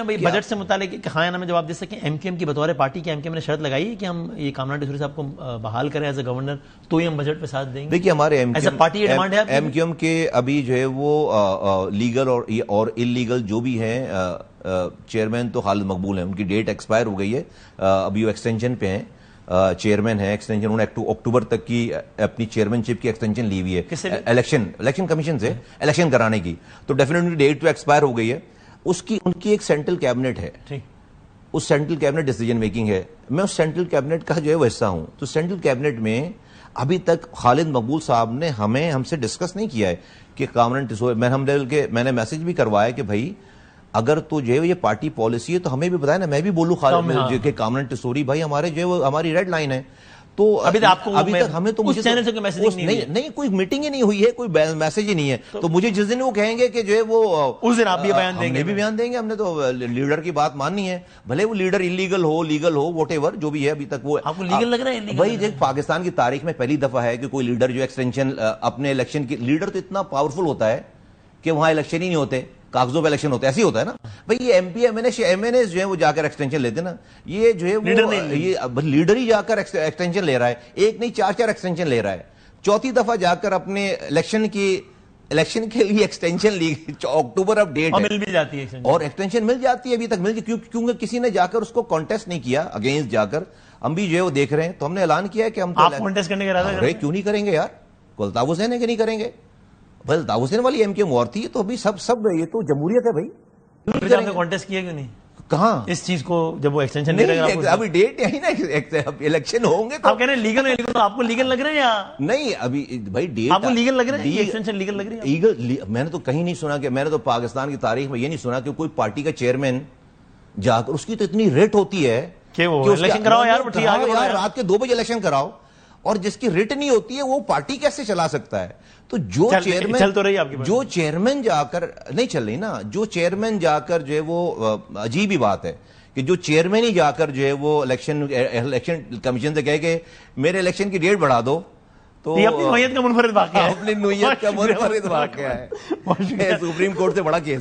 میں بھائی بجٹ سے متعلق ہاں یا نا میں جواب دے سکیں؟ ایم کیو ایم کی بطور پارٹی کے ایم کیو ایم نے شرط لگائی ہے کہ ہم یہ کامران ٹیسوری صاحب کو بحال کریں ایز اے گورنر تو ہی ہم بجٹ پہ ساتھ دیں گے؟ دیکھیے ہمارے ایز اے پارٹی یہ ڈیمانڈ ہے ایم کیو ایم کے ابھی جو ہے وہ لیگل اور انلیگل جو بھی ہیں چیئرمین تو خالد مقبول ہیں، ان کی ڈیٹ ایکسپائر ہو گئی ہے، ابھی وہ ایکسٹینشن پہ ہیں، چیئرمین ہے ایکسٹینشن، انہوں نے اکتوبر تک کی اپنی چیئرمین شپ کی ایکسٹینشن لی ہوئی ہے الیکشن کمیشن سے الیکشن کرانے کی، تو ڈیفینیٹلی ڈیٹ تو ایکسپائر ہو گئی ہے، ان کی ایک سینٹرل کیبنٹ ہے، اس سینٹرل کیبنٹ ڈیسیجن میکنگ ہے، میں اس سینٹرل کیبنٹ کا جو ہے وہ حصہ ہوں، تو سینٹرل کیبنٹ میں ابھی تک خالد مقبول صاحب نے ہم سے ڈسکس نہیں کیا ہے کہ کامران ٹیسوری، میں نے میسج بھی کروایا کہ بھائی اگر تو جو ہے یہ پارٹی پالیسی ہے تو ہمیں بھی بتائیں نا، میں بھی بولوں خالد کہ کامران ٹیسوری بھائی ہمارے جو ہے ہماری ریڈ لائن ہے، تو ابھی تک ہمیں تو مجھے نہیں کوئی میٹنگ ہی نہیں ہوئی ہے، کوئی میسج ہی نہیں ہے، تو مجھے جس دن وہ کہیں گے کہ جو ہے وہ اس دن آپ بھی بیان دیں گے، ہم نے تو لیڈر کی بات ماننی ہے، بھلے وہ leader illegal who legal who what ever جو بھی ہے، ابھی تک وہ آپ کو لیگل لگ رہا ہے؟ بھائی دیکھ پاکستان کی تاریخ میں پہلی دفعہ ہے کہ کوئی لیڈر جو ایکسٹینشن اپنے الیکشن کی، لیڈر تو اتنا پاورفل ہوتا ہے کہ وہاں الیکشن ہی نہیں ہوتے، کاغذوں پہ الیکشن ہوتا ہے، ایسے ہی ہوتا ہے نا بھائی، یہ ایم پی ایم این اے جو ہے وہ جا کر ایکسٹینشن لیتے نا، یہ جو ہے یہ لیڈر ہی جا کر ایکسٹینشن لے رہا ہے، ایک نہیں چار ایکسٹینشن لے رہا ہے، چوتھی دفعہ جا کر اپنے الیکشن کے لیے ایکسٹینشن لی، اکتوبر اب ڈیٹ ہے، مل بھی جاتی ہے اور ایکسٹینشن مل جاتی ہے، ابھی تک مل جاتی، کیونکہ کسی نے جا کر اس کو کانٹیسٹ نہیں کیا اگینسٹ جا کر، ہم بھی جو ہے وہ دیکھ رہے ہیں، تو ہم نے اعلان کیا ہے کہ ہم کانٹیسٹ کرنے کا ارادہ ارے کیوں نہیں کریں گے یار، الطاف حسین ہے کہ نہیں کریں گے، بس الطاف حسین والی ایم کیو ایم وار تھی، تو ابھی سب یہ تو جمہوریت ہے بھائی، آپ نے کانٹیسٹ کیا کیوں نہیں کہاں اس چیز کو جب وہ ایکسٹینشن لے رہے ہیں؟ ابھی ڈیٹ یہی نا، الیکشن ہوں گے تو آپ کہہ رہے ہیں لیگل تو آپ کو لیگل لگ رہے ہیں یا نہیں؟ ابھی بھائی ڈیٹ آپ کو لیگل لگ رہا ہے، ایکسٹینشن لیگل لگ رہی ہے؟ میں نے تو کہیں نہیں سنا، کہ میں نے تو پاکستان کی تاریخ میں یہ نہیں سنا کہ کوئی پارٹی کا چیئرمین جا کر، اس کی تو اتنی ریٹ ہوتی ہے کہ وہ الیکشن کراؤ یار، رات کے 2 بجے الیکشن کراؤ، اور جس کی ریٹ نہیں ہوتی ہے وہ پارٹی کیسے چلا سکتا ہے؟ تو جو چیئرمین جا کر نہیں چل رہی نا، جو چیئرمین جا کر جو ہے وہ عجیب ہی بات ہے کہ جو چیئرمین ہی جا کر جو ہے وہ الیکشن کمیشن سے کہے کہ میرے الیکشن کی ڈیٹ بڑھا دو، تو اپنی نوعیت کا منفرد واقعہ ہے، اپنی نوعیت کا منفرد واقعہ ہے، سپریم کورٹ سے بڑا کیس